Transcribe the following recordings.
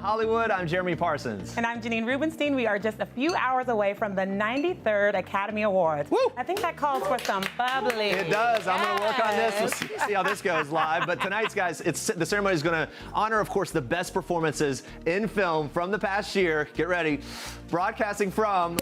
Hollywood. I'm Jeremy Parsons. And I'm Janine Rubenstein. We are just a few hours away from the 93rd Academy Awards. Woo! I think that calls for some bubbly. It does. I'm going to work on this. We'll see how this goes live. But tonight's, guys, the ceremony is going to honor, of course, the best performances in film from the past year. Get ready. Broadcasting from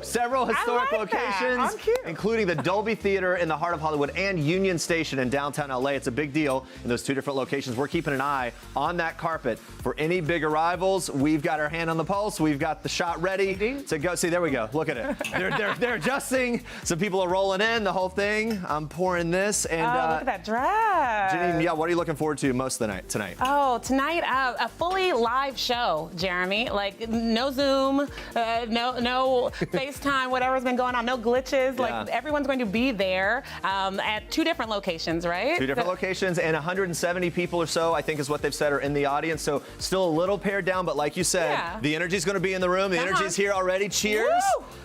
several historic locations, including the Dolby Theater in the heart of Hollywood and Union Station in downtown LA. It's a big deal in those two different locations. We're keeping an eye on that carpet for any big arrivals. We've got our hand on the pulse. We've got the shot ready to go. See, there we go. Look at it. They're adjusting. Some people are rolling in, the whole thing. I'm pouring this. And look at that dress. Janine, yeah, what are you looking forward to most of the night tonight? Oh, tonight, a fully live show, Jeremy. Like, no Zoom, no FaceTime, whatever's been going on, no glitches. Yeah. Like, everyone's going to be there at two different locations, right? Two different locations, and 170 people or so, I think is what they've said, are in the audience. So still a little pared down, but like you said, the energy's going to be in the room. The energy's here already. Cheers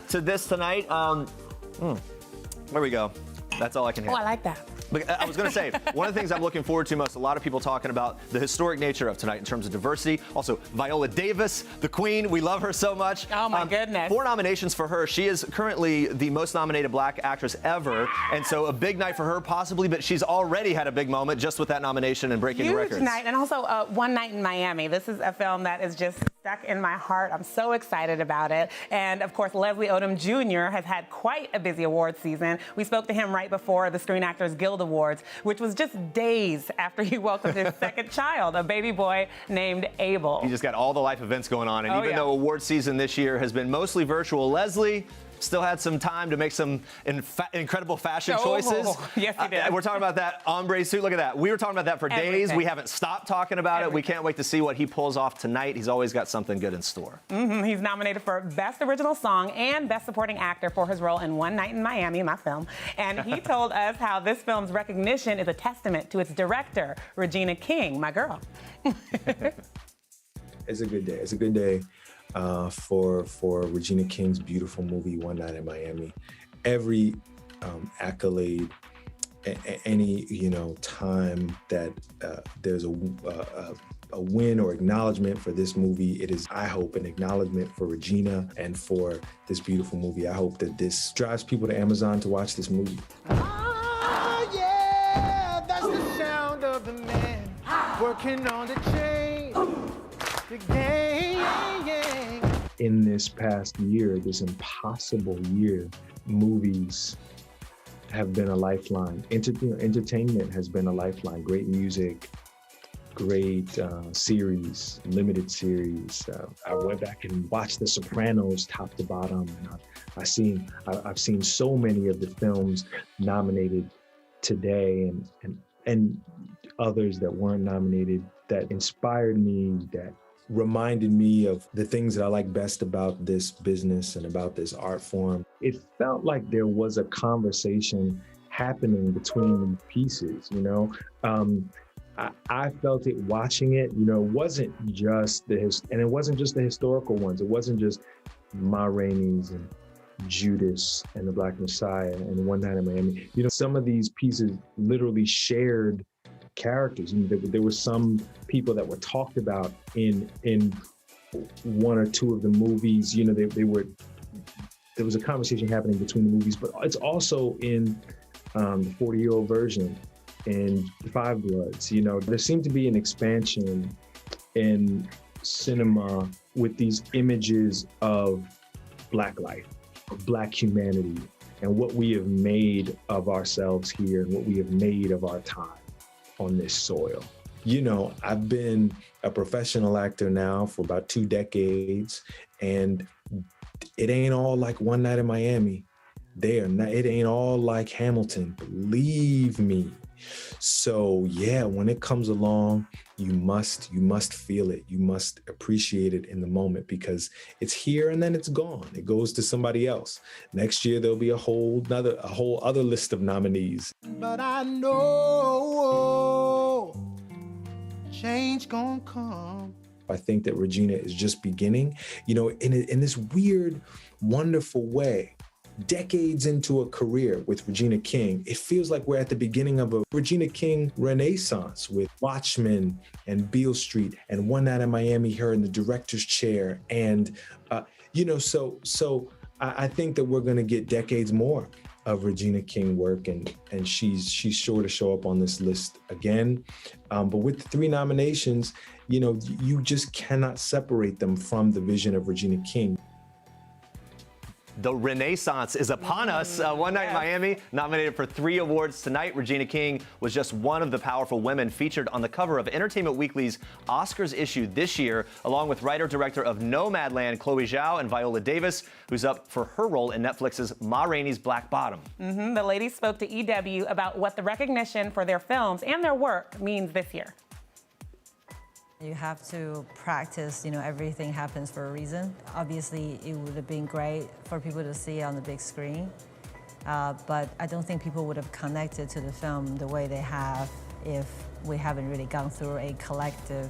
to this tonight. There we go. That's all I can hear. Oh, I like that. I was going to say, one of the things I'm looking forward to most, a lot of people talking about the historic nature of tonight in terms of diversity. Also, Viola Davis, the queen. We love her so much. Oh, my goodness. 4 nominations for her. She is currently the most nominated black actress ever. And so a big night for her, possibly, but she's already had a big moment just with that nomination and breaking records. Huge night. And also, One Night in Miami. This is a film that is just stuck in my heart. I'm so excited about it. And, of course, Leslie Odom Jr. has had quite a busy awards season. We spoke to him right before the Screen Actors Guild Awards, which was just days after he welcomed his second child, a baby boy named Abel. He just got all the life events going on. And even though award season this year has been mostly virtual, Leslie still had some time to make some incredible fashion choices. Yes, he did. We're talking about that ombre suit. Look at that. We were talking about that for days. We haven't stopped talking about it. We can't wait to see what he pulls off tonight. He's always got something good in store. He's nominated for Best Original Song and Best Supporting Actor for his role in One Night in Miami, my film. And he told us how this film's recognition is a testament to its director, Regina King, my girl. It's a good day. It's a good day. For Regina King's beautiful movie, One Night in Miami. Every accolade, any time that there's a win or acknowledgement for this movie, it is, I hope, an acknowledgement for Regina and for this beautiful movie. I hope that this drives people to Amazon to watch this movie. Oh yeah, that's the sound of the man working on the chain. The game. In this past year, this impossible year, movies have been a lifeline. Entertainment has been a lifeline. Great music, great series, limited series. I went back and watched The Sopranos top to bottom, and I've seen so many of the films nominated today, and others that weren't nominated that inspired me, that reminded me of the things that I like best about this business and about this art form. It felt like there was a conversation happening between the pieces, I felt it watching it, it wasn't just it wasn't just the historical ones. It wasn't just Ma Rainey's and Judas and The Black Messiah and One Night in Miami. Some of these pieces literally shared characters. There were some people that were talked about in one or two of the movies. There was a conversation happening between the movies, but it's also in the 40-year-old version and Five Bloods. There seemed to be an expansion in cinema with these images of Black life, of Black humanity, and what we have made of ourselves here and what we have made of our time on this soil. I've been a professional actor now for about 2 decades, and it ain't all like One Night in Miami. It ain't all like Hamilton, believe me. So yeah, when it comes along, you must feel it. You must appreciate it in the moment, because it's here and then it's gone. It goes to somebody else. Next year, there'll be a whole other list of nominees. But I know change gonna come. I think that Regina is just beginning, in this weird, wonderful way. decades into a career with Regina King, it feels like we're at the beginning of a Regina King renaissance with Watchmen and Beale Street and One Night in Miami, her in the director's chair. And, so I think that we're going to get decades more of Regina King work, and she's sure to show up on this list again. But with the 3 nominations, you just cannot separate them from the vision of Regina King. The Renaissance is upon us. One Night in Miami, nominated for 3 awards tonight. Regina King was just one of the powerful women featured on the cover of Entertainment Weekly's Oscars issue this year, along with writer-director of Nomadland, Chloé Zhao, and Viola Davis, who's up for her role in Netflix's Ma Rainey's Black Bottom. The ladies spoke to EW about what the recognition for their films and their work means this year. You have to practice, everything happens for a reason. Obviously, it would have been great for people to see on the big screen, but I don't think people would have connected to the film the way they have if we haven't really gone through a collective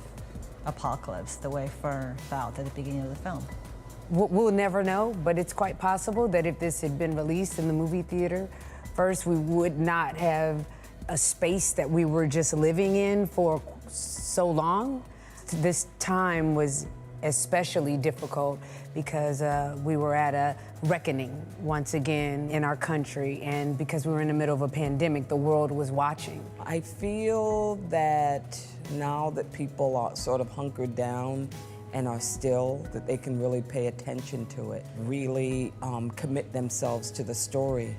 apocalypse the way Fern felt at the beginning of the film. We'll never know, but it's quite possible that if this had been released in the movie theater, first, we would not have a space that we were just living in for so long. This time was especially difficult because we were at a reckoning once again in our country, and because we were in the middle of a pandemic, the world was watching. I feel that now that people are sort of hunkered down and are still, that they can really pay attention to it, really commit themselves to the story.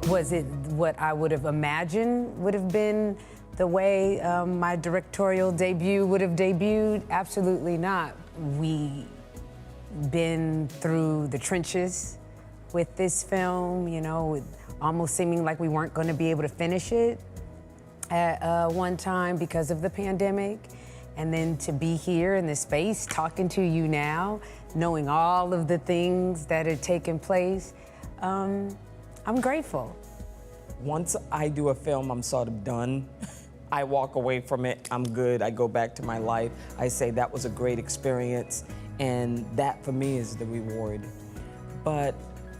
Was it what I would have imagined would have been the way my directorial debut would have debuted? Absolutely not. We been through the trenches with this film, with almost seeming like we weren't going to be able to finish it at one time because of the pandemic. And then to be here in this space, talking to you now, knowing all of the things that had taken place, I'm grateful. Once I do a film, I'm sort of done. I walk away from it, I'm good, I go back to my life. I say that was a great experience, and that for me is the reward. But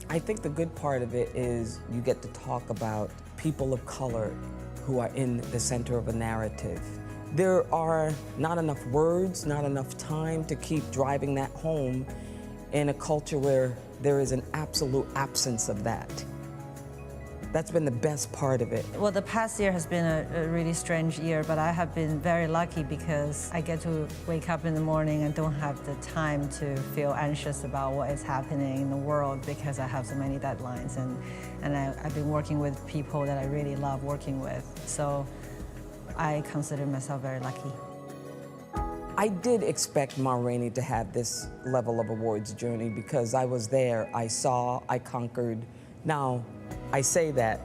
I think the good part of it is you get to talk about people of color who are in the center of a narrative. There are not enough words, not enough time to keep driving that home in a culture where there is an absolute absence of that. That's been the best part of it. Well, the past year has been a really strange year, but I have been very lucky because I get to wake up in the morning and don't have the time to feel anxious about what is happening in the world because I have so many deadlines, and I've been working with people that I really love working with. So I consider myself very lucky. I did expect Ma Rainey to have this level of awards journey because I was there, I saw, I conquered. Now, I say that,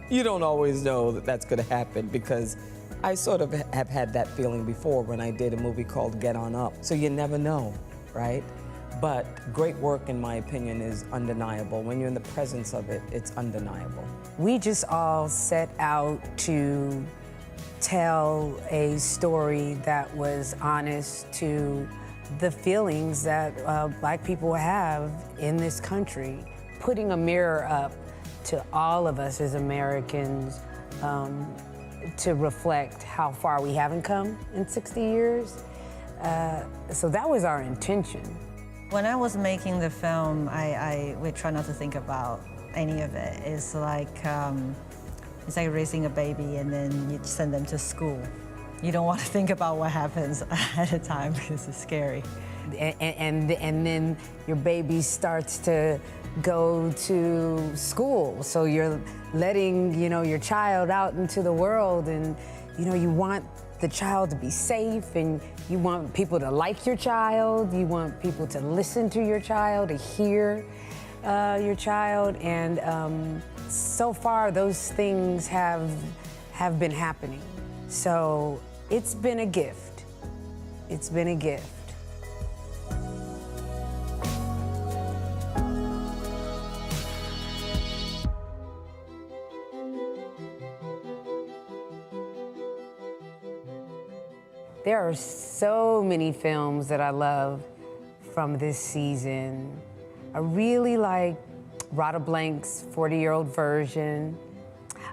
you don't always know that that's gonna happen because I sort of have had that feeling before when I did a movie called Get On Up. So you never know, right? But great work, in my opinion, is undeniable. When you're in the presence of it, it's undeniable. We just all set out to tell a story that was honest to the feelings that Black people have in this country. Putting a mirror up to all of us as Americans to reflect how far we haven't come in 60 years. So that was our intention. When I was making the film, we try not to think about any of it. It's like raising a baby and then you send them to school. You don't want to think about what happens ahead of time because it's scary. And then your baby starts to go to school. So you're letting, your child out into the world, and, you want the child to be safe, and you want people to like your child, you want people to listen to your child, to hear your child, and so far those things have been happening. So it's been a gift. It's been a gift. There are so many films that I love from this season. I really like Rada Blank's 40-Year-Old Version.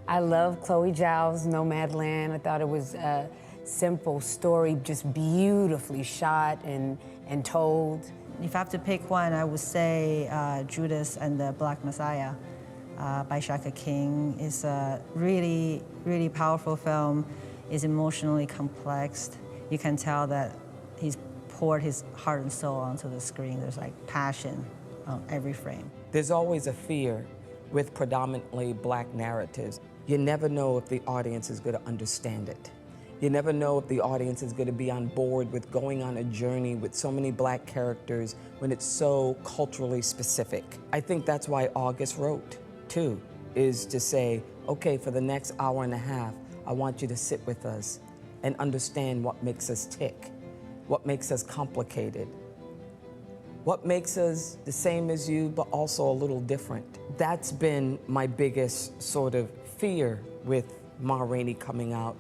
I love Chloé Zhao's Nomadland. I thought it was a simple story, just beautifully shot and told. If I have to pick one, I would say Judas and the Black Messiah by Shaka King. It's a really, really powerful film. It's emotionally complex. You can tell that he's poured his heart and soul onto the screen. There's like passion on every frame. There's always a fear with predominantly black narratives. You never know if the audience is going to understand it. You never know if the audience is going to be on board with going on a journey with so many black characters when it's so culturally specific. I think that's why August wrote, too, is to say, okay, for the next hour and a half, I want you to sit with us and understand what makes us tick, what makes us complicated, what makes us the same as you, but also a little different. That's been my biggest sort of fear with Ma Rainey coming out.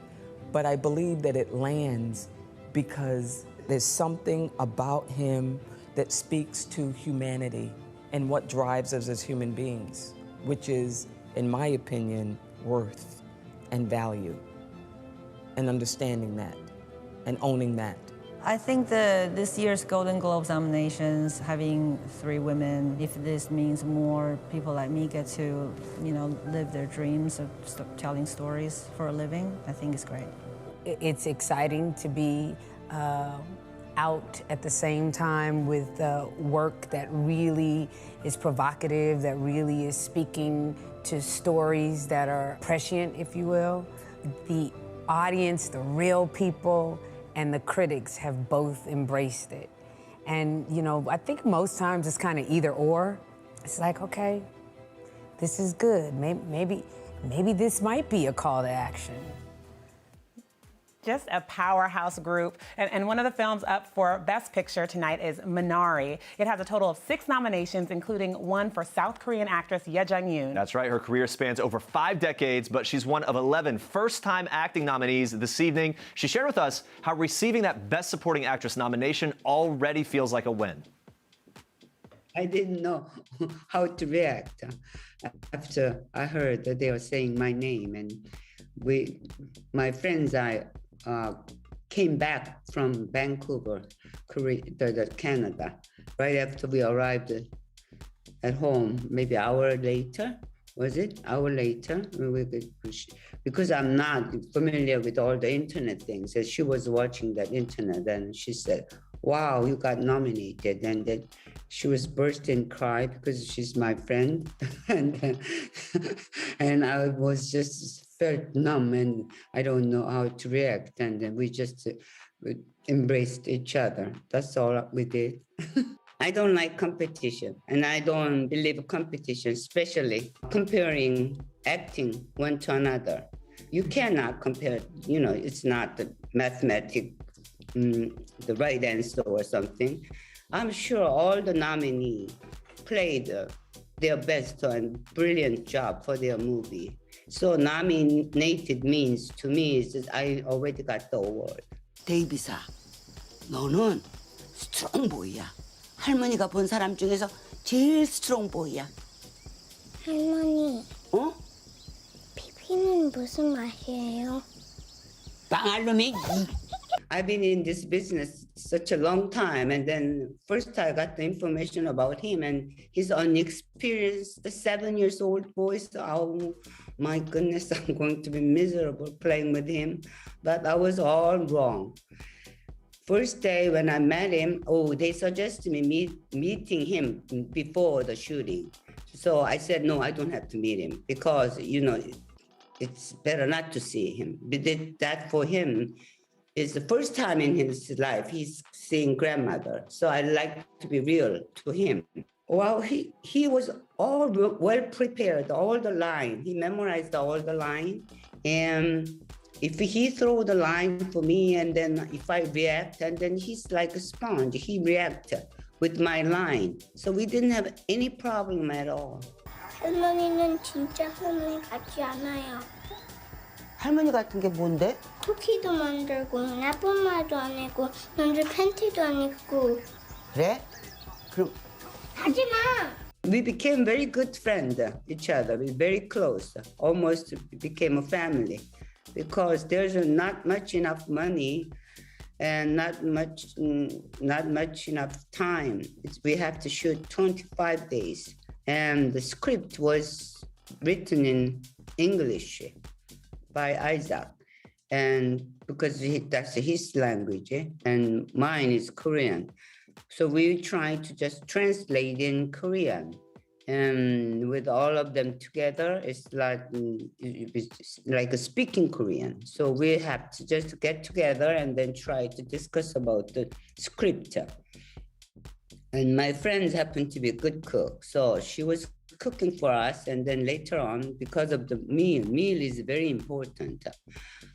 But I believe that it lands because there's something about him that speaks to humanity and what drives us as human beings, which is, in my opinion, worth and value, and understanding that and owning that. I think this year's Golden Globes nominations, having 3 women, if this means more people like me get to, live their dreams of telling stories for a living, I think it's great. It's exciting to be out at the same time with work that really is provocative, that really is speaking to stories that are prescient, if you will. The audience, the real people, and the critics have both embraced it. And, I think most times it's kind of either or. It's like, okay, this is good. Maybe this might be a call to action. Just a powerhouse group. And one of the films up for Best Picture tonight is Minari. It has a total of 6 nominations, including one for South Korean actress Ye Jung-yoon. That's right. Her career spans over 5 decades, but she's one of 11 first-time acting nominees this evening. She shared with us how receiving that Best Supporting Actress nomination already feels like a win. I didn't know how to react after I heard that they were saying my name. And my friends, came back from Vancouver, Canada, right after we arrived at home, maybe an hour later, was it? Hour later, because I'm not familiar with all the internet things. And she was watching that internet and she said, wow, you got nominated. And then she was bursting cry because she's my friend. and I was just felt numb and I don't know how to react. And then we just embraced each other. That's all we did. I don't like competition and I don't believe competition, especially comparing acting one to another. You cannot compare, it's not the mathematic, the right answer or something. I'm sure all the nominees played their best and brilliant job for their movie. So nominated means to me is that I already got the award. 데이비사, 너는 스트롱보이야. 할머니가 본 사람 중에서 제일 스트롱보이야. 할머니. 어? 피피는 무슨 맛이에요? 빵알놈이. I've been in this business such a long time, and then first I got the information about him and his inexperienced 7-year-old boy. So, oh my goodness, I'm going to be miserable playing with him. But I was all wrong. First day when I met him, they suggested me meeting him before the shooting. So I said, no, I don't have to meet him because, it's better not to see him. We did that for him. It's the first time in his life he's seeing grandmother. So I like to be real to him. Well, he was all well prepared, all the line. He memorized all the line. And if he throw the line for me and then if I react, and then he's like a sponge, he reacted with my line. So we didn't have any problem at all. 할머니는 진짜 할머니 같지 않아요. 할머니 같은 게 뭔데? 쿠키도 만들고 나쁜 말도 안 하고 남자 팬티도 안 입고. 그래? 그럼 하지마. We became very good friends, each other. We very close, almost became a family, because there's not much enough money and not much enough time. We have to shoot 25 days, and the script was written in English by Isaac, and because that's his language, and mine is Korean. So we try to just translate in Korean, and with all of them together, it's like a speaking Korean. So we have to just get together and then try to discuss about the script. And my friend happened to be a good cook, so she was cooking for us. And then later on, because of the meal is very important.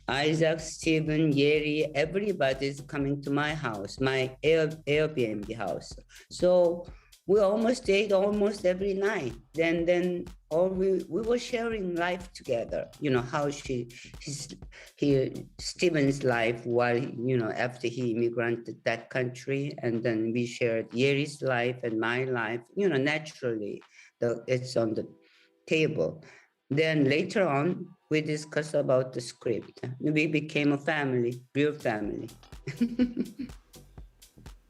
Isaac, Stephen, Yeri, everybody's coming to my house, my Airbnb house. So we almost ate almost every night. Then we were sharing life together. You know how Stephen's life while after he immigrated that country, and then we shared Yeri's life and my life. Naturally, it's on the table. Then later on, we discussed about the script. We became a family, real family.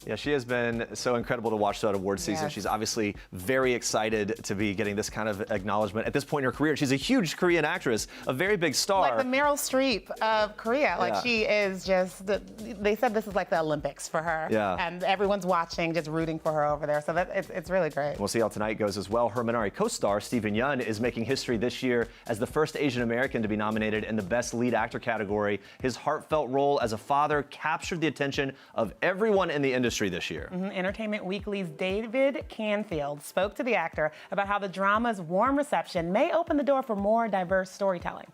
Yeah, she has been so incredible to watch throughout award season. Yes. She's obviously very excited to be getting this kind of acknowledgement at this point in her career. She's a huge Korean actress, a very big star. Like the Meryl Streep of Korea. Like Yeah. she is just, they said this is like the Olympics for her. Yeah. And everyone's watching, just rooting for her over there. So it's really great. We'll see how tonight goes as well. Her Minari co-star, Stephen Yeun, is making history this year as the first Asian American to be nominated in the Best Lead Actor category. His heartfelt role as a father captured the attention of everyone in the industry this year. Entertainment Weekly's David Canfield spoke to the actor about how the drama's warm reception may open the door for more diverse storytelling.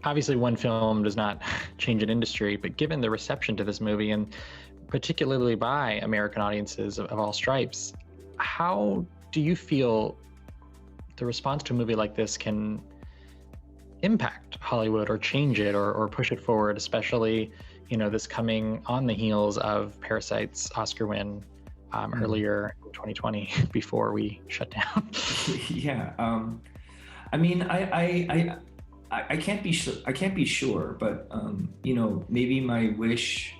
Obviously, one film does not change an industry, but given the reception to this movie, and particularly by American audiences of all stripes, how do you feel the response to a movie like this can impact Hollywood or change it or push it forward, especially this coming on the heels of Parasite's Oscar win earlier in 2020 before we shut down? Yeah, I mean, I can't be sure. I can't be sure, but maybe my wish,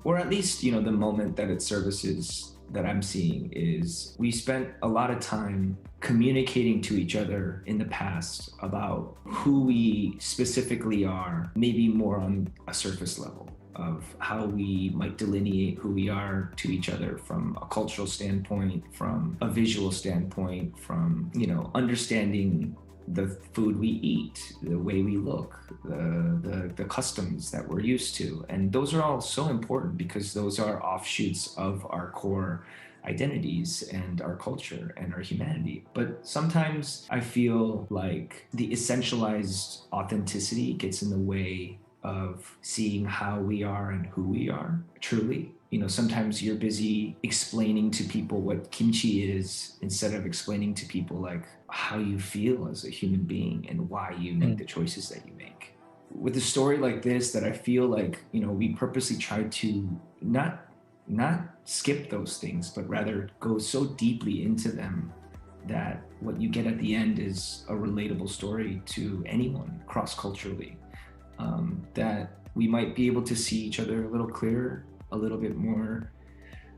or at least the moment that it services that I'm seeing is we spent a lot of time communicating to each other in the past about who we specifically are, maybe more on a surface level of how we might delineate who we are to each other from a cultural standpoint, from a visual standpoint, from understanding the food we eat, the way we look, the customs that we're used to. And those are all so important because those are offshoots of our core identities and our culture and our humanity. But sometimes I feel like the essentialized authenticity gets in the way of seeing how we are and who we are truly. Sometimes you're busy explaining to people what kimchi is instead of explaining to people like how you feel as a human being and why you make the choices that you make. With a story like this, that I feel like, we purposely try to not skip those things, but rather go so deeply into them that what you get at the end is a relatable story to anyone cross-culturally, that we might be able to see each other a little clearer, a little bit more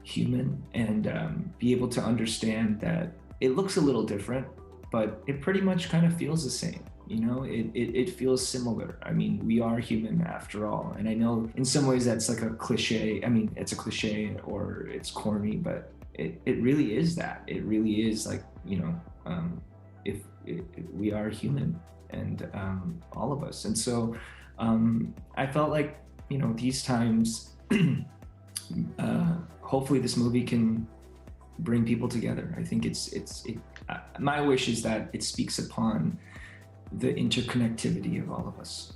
human, and be able to understand that it looks a little different, but it pretty much kind of feels the same. It feels similar. I mean, we are human after all. And I know in some ways that's like a cliche. I mean, it's a cliche or it's corny, but it really is that. It really is like, if we are human, and all of us. And so I felt like, these times, hopefully this movie can bring people together. I think my wish is that it speaks upon the interconnectivity of all of us.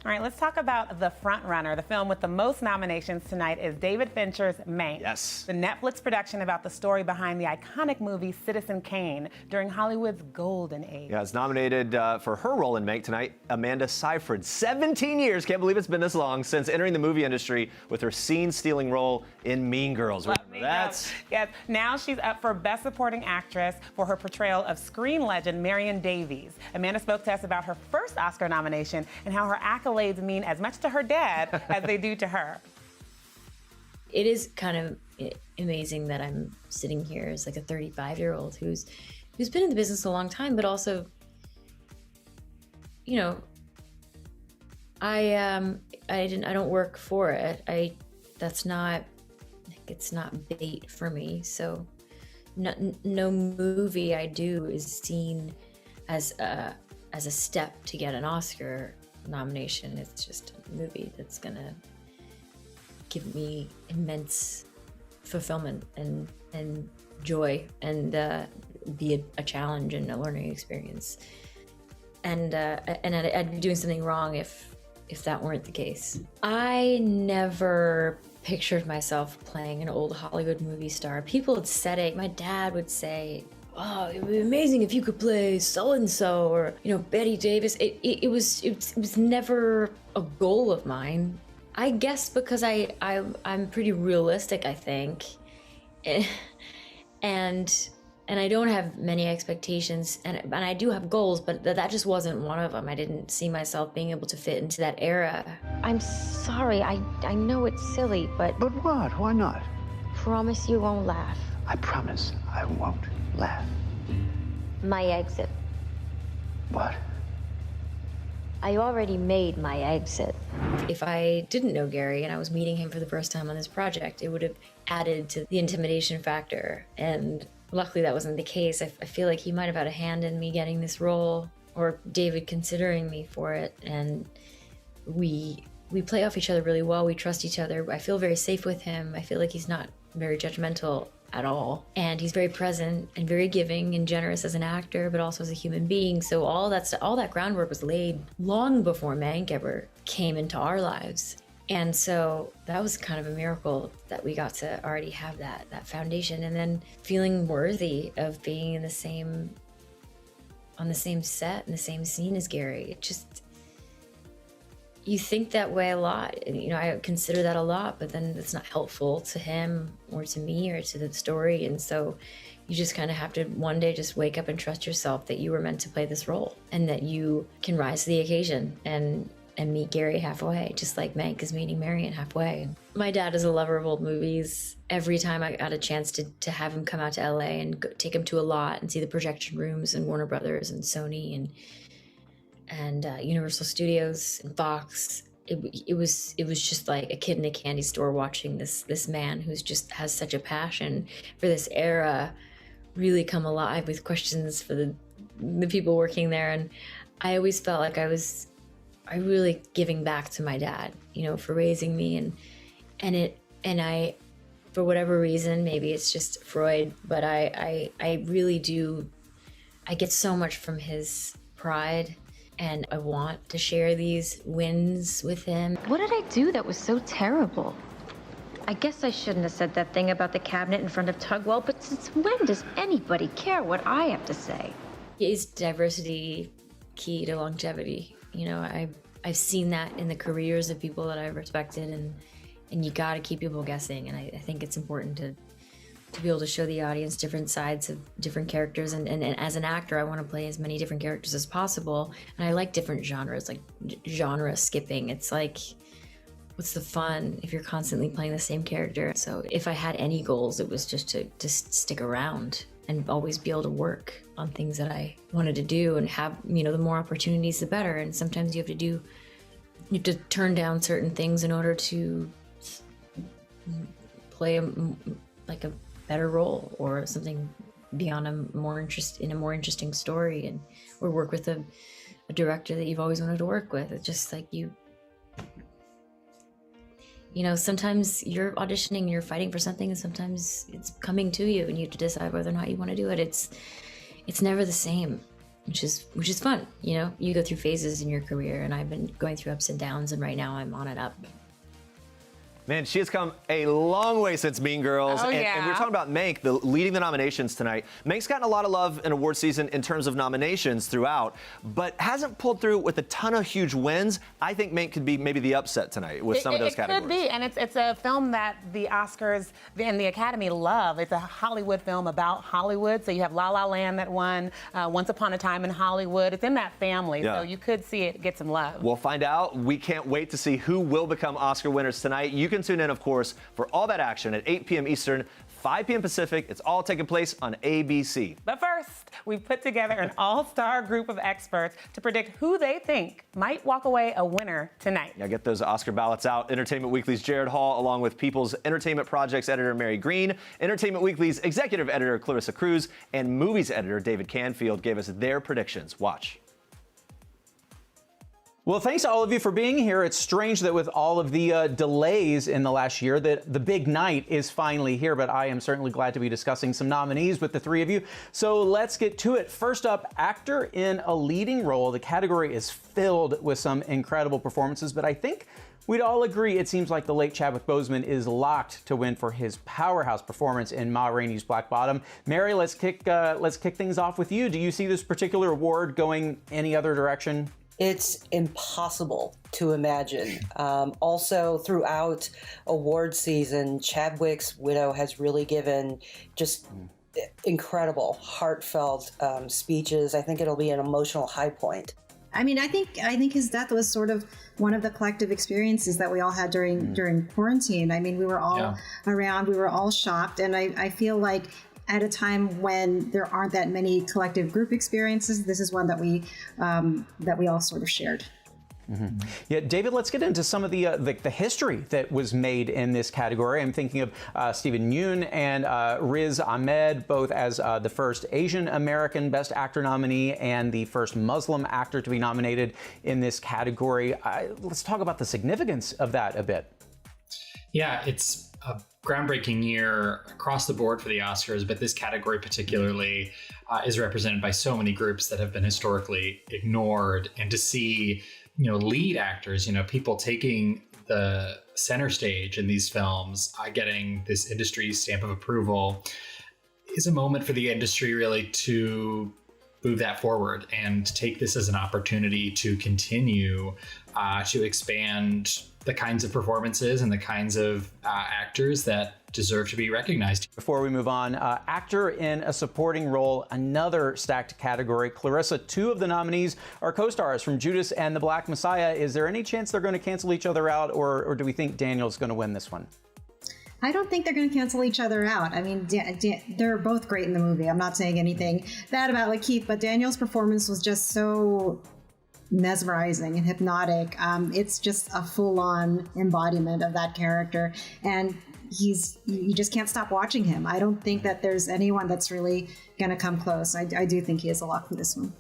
All right, let's talk about the front runner. The film with the most nominations tonight is David Fincher's Mank. Yes. The Netflix production about the story behind the iconic movie Citizen Kane during Hollywood's golden age. Yeah, it's nominated for her role in Mank tonight, Amanda Seyfried. 17 years, can't believe it's been this long, since entering the movie industry with her scene-stealing role in Mean Girls. Remember that? Yes, now she's up for Best Supporting Actress for her portrayal of screen legend Marion Davies. Amanda spoke to us about her first Oscar nomination and how her accolades mean as much to her dad as they do to her. It is kind of amazing that I'm sitting here as like a 35-year-old who's been in the business a long time, but also, you know, I don't work for it. It's not bait for me. So no movie I do is seen as a step to get an Oscar nomination. It's just a movie that's gonna give me immense fulfillment and joy and be a challenge and a learning experience. And I'd be doing something wrong if that weren't the case. I never pictured myself playing an old Hollywood movie star. People had said it. My dad would say, "Oh, it would be amazing if you could play so-and-so," or, you know, Betty Davis. It was never a goal of mine. I guess because I'm pretty realistic, I think. And I don't have many expectations, and I do have goals, but that just wasn't one of them. I didn't see myself being able to fit into that era. I'm sorry, I know it's silly, but... But what? Why not? Promise you won't laugh. I promise I won't laugh. My exit. What? I already made my exit. If I didn't know Gary and I was meeting him for the first time on this project, it would have added to the intimidation factor. And luckily that wasn't the case. I feel like he might have had a hand in me getting this role, or David considering me for it. And we play off each other really well. We trust each other. I feel very safe with him. I feel like he's not very judgmental at all. And he's very present and very giving and generous as an actor, but also as a human being. So all that groundwork was laid long before Mank ever came into our lives. And so that was kind of a miracle that we got to already have that foundation, and then feeling worthy of being on the same set, in the same scene as Gary. It just, you think that way a lot. You know, I consider that a lot, but then it's not helpful to him or to me or to the story. And so you just kind of have to one day just wake up and trust yourself that you were meant to play this role, and that you can rise to the occasion and meet Gary halfway, just like Mank is meeting Marion halfway. My dad is a lover of old movies. Every time I got a chance to have him come out to LA and take him to a lot and see the projection rooms and Warner Brothers and Sony and Universal Studios and Fox, it was just like a kid in a candy store watching this man who's just has such a passion for this era really come alive with questions for the people working there. And I always felt like I really giving back to my dad, you know, for raising me, and I, for whatever reason, maybe it's just Freud, but I really do, I get so much from his pride, and I want to share these wins with him. What did I do that was so terrible? I guess I shouldn't have said that thing about the cabinet in front of Tugwell, but since when does anybody care what I have to say? Is diversity key to longevity? You know, I've seen that in the careers of people that I've respected, and you gotta keep people guessing. And I think it's important to be able to show the audience different sides of different characters. And as an actor, I want to play as many different characters as possible. And I like different genres, like genre skipping. It's like, what's the fun if you're constantly playing the same character? So if I had any goals, it was just to stick around and always be able to work on things that I wanted to do and have, you know, the more opportunities, the better. And sometimes you have to turn down certain things in order to play a better role or something beyond in a more interesting story, and or work with a director that you've always wanted to work with. It's just like you know, sometimes you're auditioning, you're fighting for something, and sometimes it's coming to you and you have to decide whether or not you want to do it. It's never the same. which is fun. You know, you go through phases in your career, and I've been going through ups and downs, and right now I'm on and up. Man, she has come a long way since Mean Girls. Oh, and we were talking about Mank, leading the nominations tonight. Mank's gotten a lot of love in award season in terms of nominations throughout, but hasn't pulled through with a ton of huge wins. I think Mank could be maybe the upset tonight with some of those categories. It could be, and it's a film that the Oscars and the Academy love. It's a Hollywood film about Hollywood. So you have La La Land that won, Once Upon a Time in Hollywood. It's in that family, so you could see it get some love. We'll find out. We can't wait to see who will become Oscar winners tonight. You can tune in, of course, for all that action at 8 p.m. Eastern, 5 p.m. Pacific. It's all taking place on ABC. But first, we've put together an all-star group of experts to predict who they think might walk away a winner tonight. Now get those Oscar ballots out. Entertainment Weekly's Jared Hall, along with People's Entertainment Projects editor Mary Green, Entertainment Weekly's executive editor Clarissa Cruz, and Movies editor David Canfield gave us their predictions. Watch. Well, thanks to all of you for being here. It's strange that with all of the delays in the last year that the big night is finally here, but I am certainly glad to be discussing some nominees with the three of you. So let's get to it. First up, actor in a leading role. The category is filled with some incredible performances, but I think we'd all agree it seems like the late Chadwick Boseman is locked to win for his powerhouse performance in Ma Rainey's Black Bottom. Mary, let's kick things off with you. Do you see this particular award going any other direction? It's impossible to imagine. Also, throughout award season, Chadwick's widow has really given just incredible, heartfelt speeches. I think it'll be an emotional high point. I mean, I think his death was sort of one of the collective experiences that we all had during quarantine. I mean, we were all around, we were all shocked, and I feel like at a time when there aren't that many collective group experiences, this is one that we all sort of shared. Mm-hmm. Yeah, David, let's get into some of the history that was made in this category. I'm thinking of Stephen Yeun and Riz Ahmed, both as the first Asian American Best Actor nominee and the first Muslim actor to be nominated in this category. Let's talk about the significance of that a bit. Yeah, it's a groundbreaking year across the board for the Oscars, but this category particularly is represented by so many groups that have been historically ignored. And to see, lead actors, people taking the center stage in these films, getting this industry stamp of approval, is a moment for the industry really to move that forward and take this as an opportunity to continue to expand the kinds of performances and the kinds of actors that deserve to be recognized. Before we move on, actor in a supporting role, another stacked category. Clarissa, two of the nominees are co-stars from Judas and the Black Messiah. Is there any chance they're going to cancel each other out, or do we think Daniel's going to win this one? I don't think they're going to cancel each other out. I mean, they're both great in the movie. I'm not saying anything bad about Lakeith, but Daniel's performance was just so mesmerizing and hypnotic. It's just a full-on embodiment of that character, and you just can't stop watching him. I don't think that there's anyone that's really going to come close. I do think he is a lock for this one.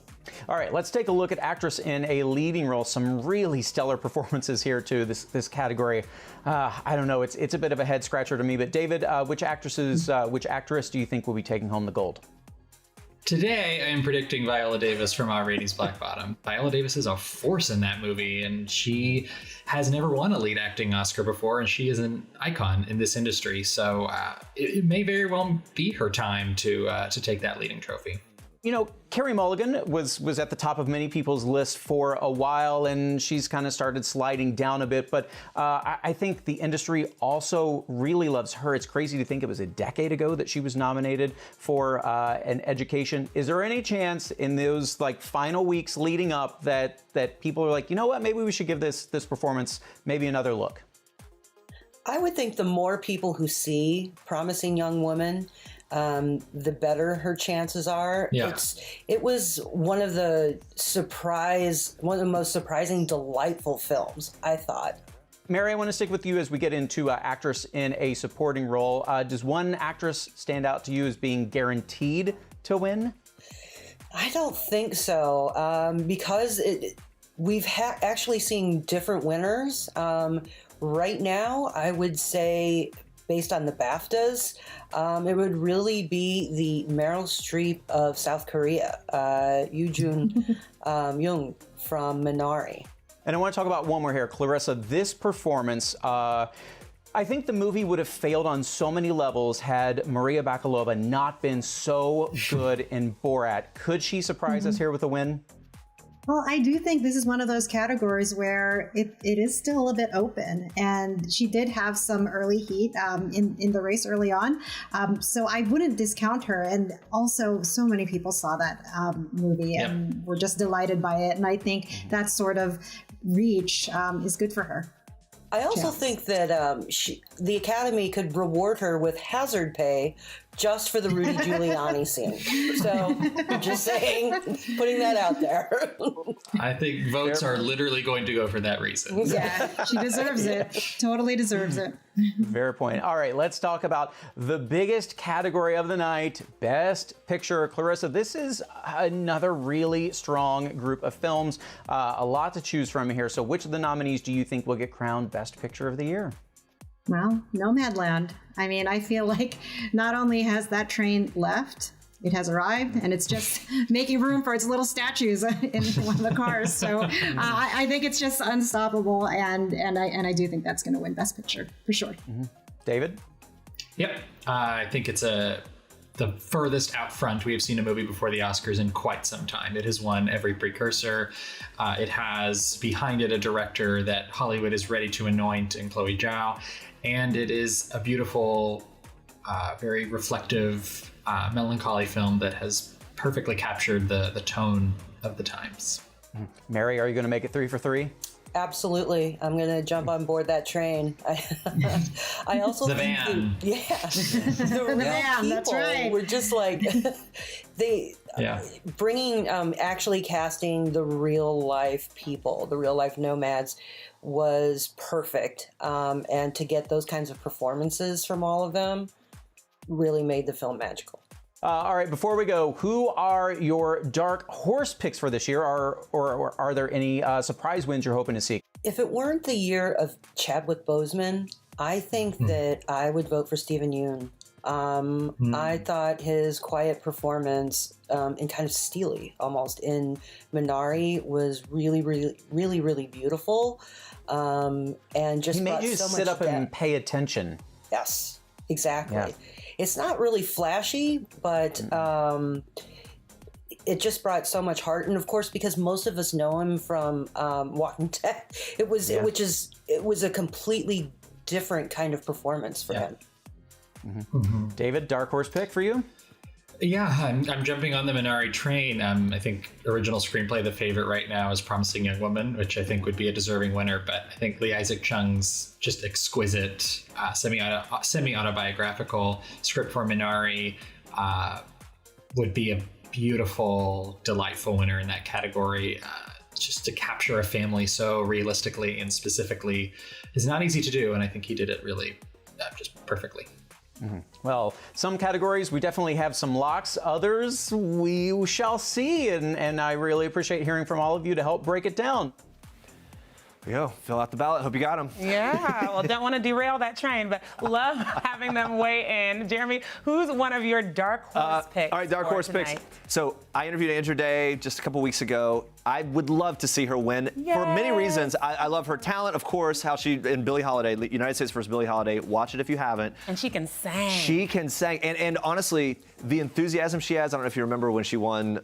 All right, let's take a look at actress in a leading role. Some really stellar performances here too. This category, I don't know. It's a bit of a head scratcher to me. But David, which actress do you think will be taking home the gold? Today, I am predicting Viola Davis from Ma Rainey's Black Bottom. Viola Davis is a force in that movie, and she has never won a lead acting Oscar before, and she is an icon in this industry. So it may very well be her time to take that leading trophy. Carey Mulligan was at the top of many people's list for a while, and she's kind of started sliding down a bit. But I think the industry also really loves her. It's crazy to think it was a decade ago that she was nominated for an Education. Is there any chance in those final weeks leading up that people are like, you know what, maybe we should give this performance maybe another look? I would think the more people who see Promising Young Woman, the better her chances are. Yeah. It was one of the most surprising, delightful films, I thought. Mary, I want to stick with you as we get into actress in a supporting role. Does one actress stand out to you as being guaranteed to win? I don't think so, because we've actually seen different winners. Right now, I would say based on the BAFTAs, it would really be the Meryl Streep of South Korea, Yoo Jung from Minari. And I want to talk about one more here. Clarissa, this performance, I think the movie would have failed on so many levels had Maria Bakalova not been so good in Borat. Could she surprise us here with a win? Well, I do think this is one of those categories where it is still a bit open, and she did have some early heat in the race early on, so I wouldn't discount her. And also, so many people saw that movie and were just delighted by it, and I think that sort of reach is good for her. I also think that the Academy could reward her with hazard pay just for the Rudy Giuliani scene. So, just saying, putting that out there. I think votes are literally going to go for that reason. Yeah, she deserves it. Totally deserves it. Fair point. All right, let's talk about the biggest category of the night, Best Picture. Clarissa, this is another really strong group of films. A lot to choose from here. So which of the nominees do you think will get crowned Best Picture of the Year? Well, Nomadland. I mean, I feel like not only has that train left, it has arrived, and it's just making room for its little statues in one of the cars. So I think it's just unstoppable, and I do think that's going to win Best Picture for sure. Mm-hmm. David? Yep, I think it's the furthest out front we have seen a movie before the Oscars in quite some time. It has won every precursor. It has behind it a director that Hollywood is ready to anoint in Chloé Zhao, and it is a beautiful, very reflective, melancholy film that has perfectly captured the tone of the times. Mary, are you going to make it 3 for 3? Absolutely. I'm going to jump on board that train. I also the think van. The real van, people that's right. were just like, bringing, actually casting the real life people, the real life nomads was perfect. And to get those kinds of performances from all of them really made the film magical. All right, before we go, who are your dark horse picks for this year, or are there any surprise wins you're hoping to see? If it weren't the year of Chadwick Boseman, I think that I would vote for Stephen Yeun. I thought his quiet performance and kind of steely almost in Minari was really, really, really, really beautiful, and just he made brought you so sit much up and pay attention. Yes, exactly. Yeah. It's not really flashy, but it just brought so much heart. And of course, because most of us know him from Walking Dead, it was a completely different kind of performance for him. David, dark horse pick for you? Yeah, I'm jumping on the Minari train. I think original screenplay, the favorite right now is Promising Young Woman, which I think would be a deserving winner. But I think Lee Isaac Chung's just exquisite semi-autobiographical script for Minari would be a beautiful, delightful winner in that category. Just to capture a family so realistically and specifically is not easy to do, and I think he did it really just perfectly. Well, some categories we definitely have some locks, others we shall see, and I really appreciate hearing from all of you to help break it down. There you go, fill out the ballot, hope you got them. Yeah, well, don't want to derail that train, but love having them weigh in. Jeremy, who's one of your dark horse picks? All right, dark horse picks. So I interviewed Andra Day just a couple weeks ago. I would love to see her win for many reasons. I love her talent, of course, how she, in Billie Holiday, United States vs. Billie Holiday, watch it if you haven't. And she can sing. She can sing. And honestly, the enthusiasm she has, I don't know if you remember when she won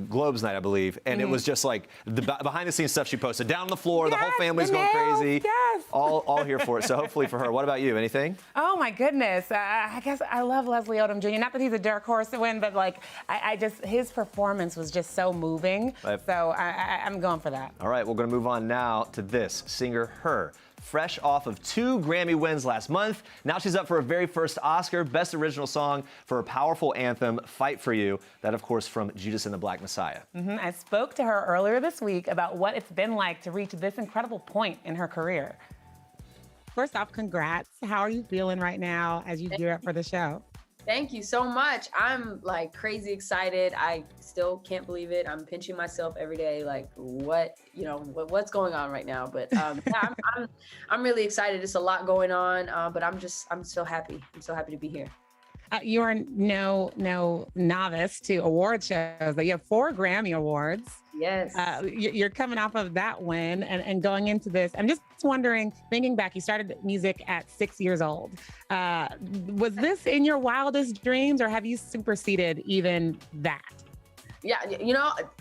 Globes Night, I believe, and it was just like the behind the scenes stuff she posted. Down on the floor, the whole family's going crazy. Yes. All here for it. So hopefully for her. What about you? Anything? Oh my goodness. I guess I love Leslie Odom Jr. Not that he's a dark horse to win, but like I just, his performance was just so moving. So I'm going for that. All right, we're going to move on now to this singer, Her. Fresh off of 2 Grammy wins last month, now she's up for her very first Oscar, Best Original Song for her powerful anthem, Fight For You. That, of course, from Judas and the Black Messiah. I spoke to her earlier this week about what it's been like to reach this incredible point in her career. First off, congrats. How are you feeling right now as you gear up for the show? Thank you so much. I'm like crazy excited. I still can't believe it. I'm pinching myself every day. Like what's going on right now? But yeah, I'm really excited. It's a lot going on, but I'm so happy. I'm so happy to be here. You're no novice to award shows, but you have 4 Grammy Awards. Yes. You're coming off of that win and going into this. I'm just wondering, thinking back, you started music at 6 years old. Was this in your wildest dreams, or have you superseded even that? Yeah,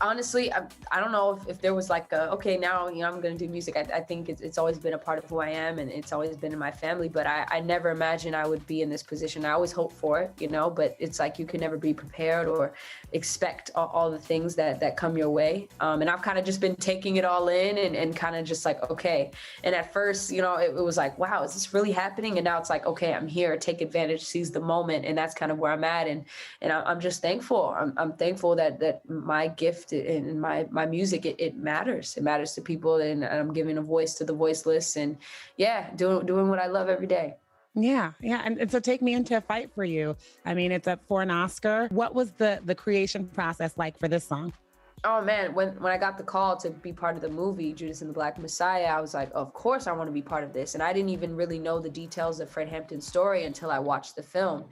honestly, I don't know if there was like okay, now, I'm going to do music. I think it's always been a part of who I am, and it's always been in my family, but I never imagined I would be in this position. I always hoped for it, but it's like you can never be prepared or expect all the things that come your way. And I've kind of just been taking it all in and kind of just like, okay. And at first, it was like, wow, is this really happening? And now it's like, okay, I'm here, take advantage, seize the moment. And that's kind of where I'm at. And I'm just thankful. I'm thankful that my gift and my music, it matters. It matters to people, and I'm giving a voice to the voiceless, and doing what I love every day. Yeah. And so take me into A Fight for You. I mean, it's up for an Oscar. What was the creation process like for this song? Oh man, when I got the call to be part of the movie Judas and the Black Messiah, I was like, of course I want to be part of this. And I didn't even really know the details of Fred Hampton's story until I watched the film.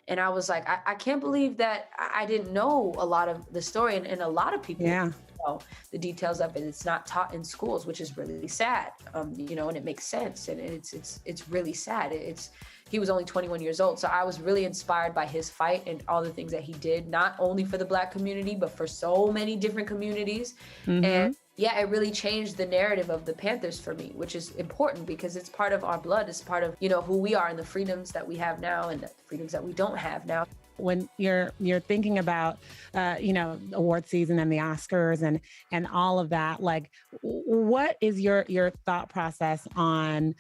And I was like, I can't believe that I didn't know a lot of the story, and a lot of people know the details of it. It's not taught in schools, which is really sad, and it makes sense, and it's really sad. He was only 21 years old, so I was really inspired by his fight and all the things that he did, not only for the Black community, but for so many different communities. Mm-hmm. And yeah, it really changed the narrative of the Panthers for me, which is important because it's part of our blood. It's part of, who we are and the freedoms that we have now and the freedoms that we don't have now. When you're thinking about, award season and the Oscars and all of that, like, what is your thought process on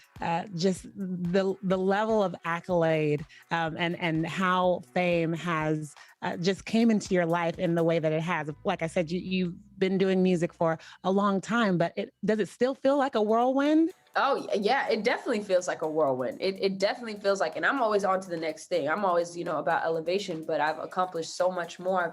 just the level of accolade and how fame has just came into your life in the way that it has? Like I said, you've been doing music for a long time, but does it still feel like a whirlwind? Oh, yeah, it definitely feels like a whirlwind. It definitely feels like, and I'm always on to the next thing. I'm always, about elevation, but I've accomplished so much more.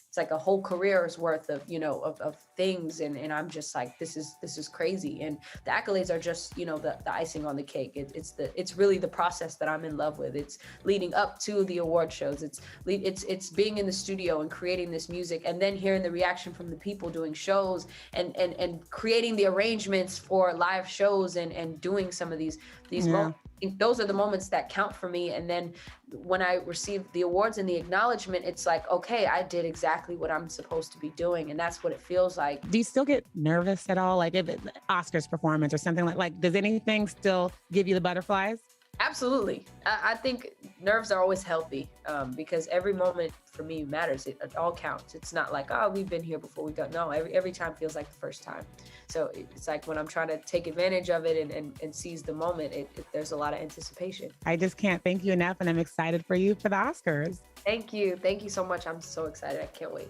It's like a whole career's worth of, of things. And I'm just like, this is crazy. And the accolades are just, the icing on the cake. It's really the process that I'm in love with. It's leading up to the award shows. It's being in the studio and creating this music, and then hearing the reaction from the people doing shows and creating the arrangements for live shows and doing some of these moments. Those are the moments that count for me. And then when I receive the awards and the acknowledgement, it's like, okay, I did exactly what I'm supposed to be doing. And that's what it feels like. Do you still get nervous at all? Like if it's Oscars performance or something like, does anything still give you the butterflies? Absolutely. I think nerves are always healthy because every moment for me matters. It all counts. It's not like, oh, we've been here before, we go. No, every time feels like the first time. So it's like when I'm trying to take advantage of it and seize the moment, there's a lot of anticipation. I just can't thank you enough, and I'm excited for you for the Oscars. Thank you. Thank you so much. I'm so excited. I can't wait.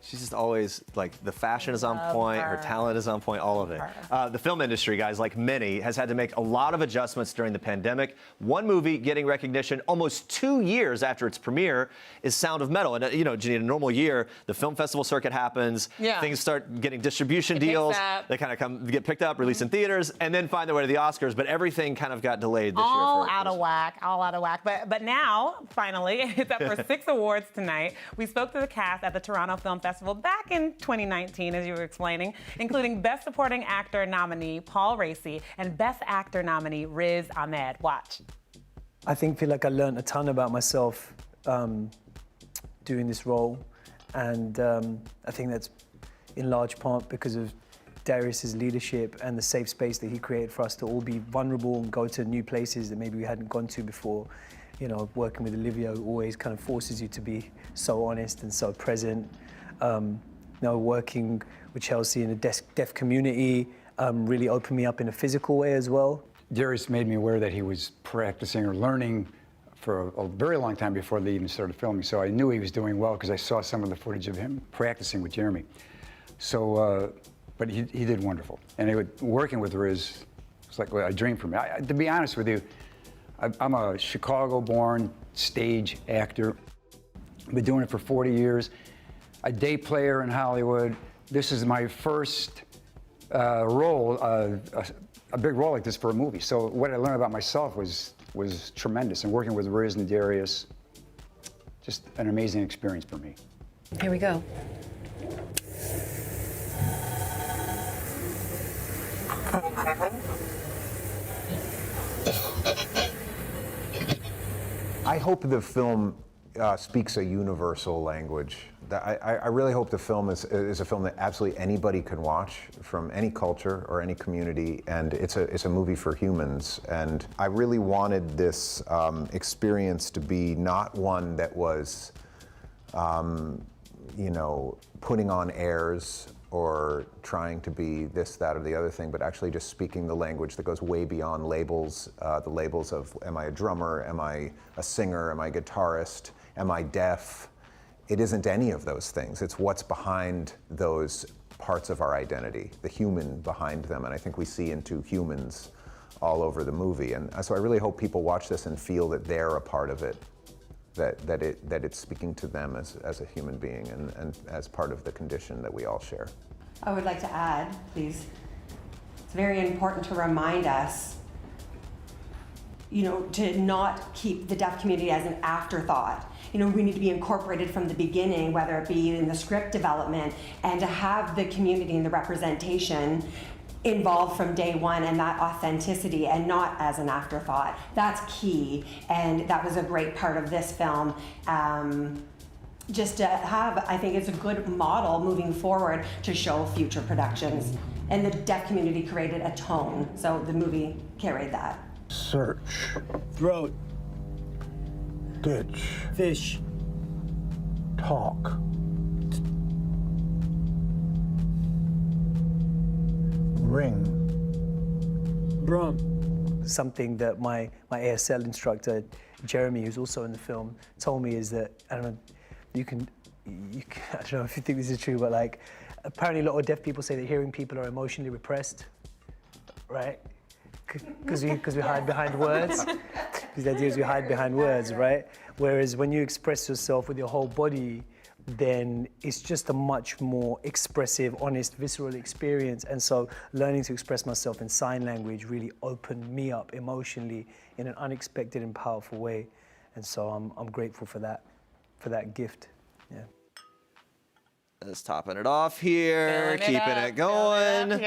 She's just always, like, the fashion is on point, her talent is on point, all of it. The film industry, guys, like many, has had to make a lot of adjustments during the pandemic. One movie getting recognition almost 2 years after its premiere is Sound of Metal. And, Janine, in a normal year, the film festival circuit happens, things start getting distribution deals, they kind of get picked up, released in theaters, and then find their way to the Oscars, but everything kind of got delayed this year. All out of whack. But now, finally, it's up for 6 awards tonight. We spoke to the cast at the Toronto Film Festival back in 2019, as you were explaining, including Best Supporting Actor nominee Paul Raci and Best Actor nominee Riz Ahmed. Watch. I feel like I learned a ton about myself doing this role, and I think that's in large part because of Darius's leadership and the safe space that he created for us to all be vulnerable and go to new places that maybe we hadn't gone to before. Working with Olivia always kind of forces you to be so honest and so present. Working with Chelsea in a deaf community really opened me up in a physical way as well. Darius made me aware that he was practicing or learning for a very long time before they even started filming. So I knew he was doing well because I saw some of the footage of him practicing with Jeremy. So, but he did wonderful. And working with Riz was like a dream for me. To be honest with you, I'm a Chicago-born, stage actor. I've been doing it for 40 years. A day player in Hollywood. This is my first role, a big role like this for a movie. So what I learned about myself was tremendous. And working with Riz and Darius, just an amazing experience for me. Here we go. I hope the film speaks a universal language. I really hope the film is a film that absolutely anybody can watch from any culture or any community, and it's a movie for humans. And I really wanted this experience to be not one that was, you know, putting on airs or trying to be this, that, or the other thing, but actually just speaking the language that goes way beyond labels, the labels of, am I a drummer, am I a singer, am I a guitarist, am I deaf? It isn't any of those things. It's what's behind those parts of our identity, the human behind them, and I think we see into humans all over the movie. And so I really hope people watch this and feel that they're a part of it, that it's speaking to them as a human being and as part of the condition that we all share. I would like to add, please, it's very important to remind us, you know, to not keep the deaf community as an afterthought. You know, we need to be incorporated from the beginning, whether it be in the script development, and to have the community and the representation involved from day one, and that authenticity, and not as an afterthought. That's key, and that was a great part of this film. Just to have, I think it's a good model moving forward to show future productions. And the deaf community created a tone, so the movie carried that. Search. Throat. Ditch. Fish. Talk. Ring. Brum. Something that my ASL instructor, Jeremy, who's also in the film, told me is that, I don't know, you can I don't know if you think this is true, but like, apparently a lot of deaf people say that hearing people are emotionally repressed, right? Because we hide behind words. Because the idea is we hide behind words, right? Whereas when you express yourself with your whole body, then it's just a much more expressive, honest, visceral experience. And so learning to express myself in sign language really opened me up emotionally in an unexpected and powerful way. And so I'm grateful for that gift. Yeah. Just topping it off here, keeping it going.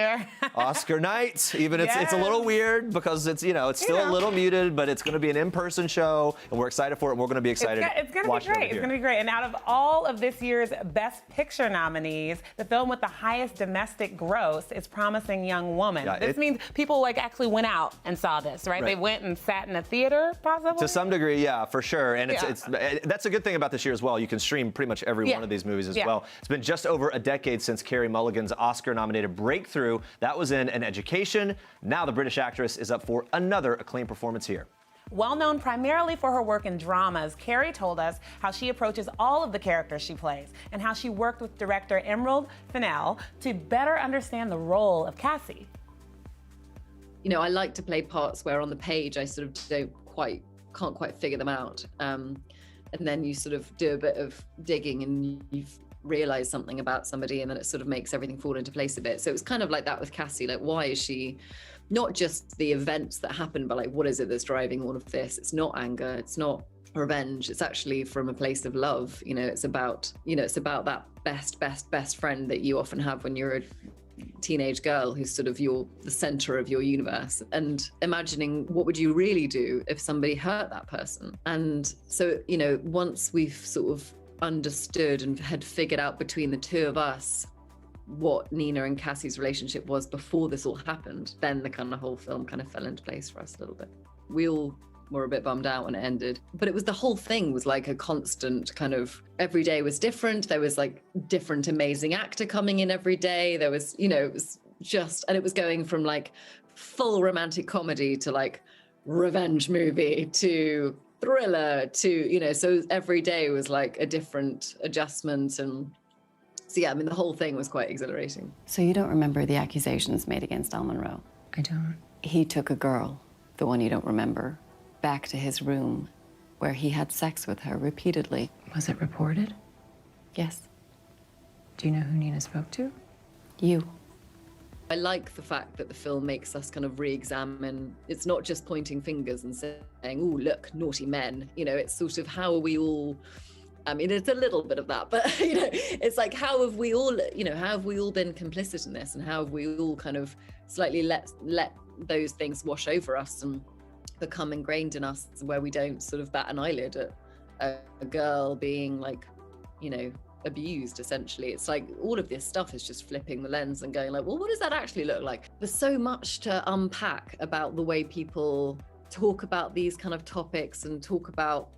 Oscar night, even it's a little weird because it's still a little muted, but it's going to be an in-person show, and we're excited for it. And we're going to be excited. It's going to be great. It's going to be great. And out of all of this year's Best Picture nominees, the film with the highest domestic gross is Promising Young Woman. Yeah, this means people like actually went out and saw this, right? They went and sat in a theater, possibly. To some degree, yeah, for sure. And it's that's a good thing about this year as well. You can stream pretty much every one of these movies as well. It's been just over a decade since Carey Mulligan's Oscar-nominated breakthrough. That was in An Education. Now the British actress is up for another acclaimed performance here. Well known primarily for her work in dramas, Carey told us how she approaches all of the characters she plays and how she worked with director Emerald Fennell to better understand the role of Cassie. You know, I like to play parts where on the page I sort of can't quite figure them out. And then you sort of do a bit of digging and you've realize something about somebody, and then it sort of makes everything fall into place a bit. So it's kind of like that with Cassie, like, why is she not just the events that happen, but like, what is it that's driving all of this? It's not anger, it's not revenge, it's actually from a place of love. You know, it's about that best friend that you often have when you're a teenage girl who's sort of the center of your universe, and imagining what would you really do if somebody hurt that person. And so, you know, once we've sort of understood and had figured out between the two of us what Nina and Cassie's relationship was before this all happened, then the kind of whole film kind of fell into place for us a little bit. We all were a bit bummed out when it ended, but it was, the whole thing was like a constant kind of, every day was different. There was like different amazing actor coming in every day. There was, you know, it was just, and it was going from like full romantic comedy to like revenge movie to thriller to, you know, so every day was like a different adjustment. And so, yeah, I mean, the whole thing was quite exhilarating. So you don't remember the accusations made against Al Monroe? I don't. He took a girl, the one you don't remember, back to his room where he had sex with her repeatedly. Was it reported? Yes. Do you know who Nina spoke to? You. I like the fact that the film makes us kind of re-examine. It's not just pointing fingers and saying, "Oh, look, naughty men." You know, it's sort of how are we all. I mean, it's a little bit of that, but you know, it's like how have we all, you know, how have we all been complicit in this, and how have we all kind of slightly let those things wash over us and become ingrained in us, where we don't sort of bat an eyelid at a girl being like, you know, abused. Essentially, it's like all of this stuff is just flipping the lens and going like, well, what does that actually look like? There's so much to unpack about the way people talk about these kind of topics and talk about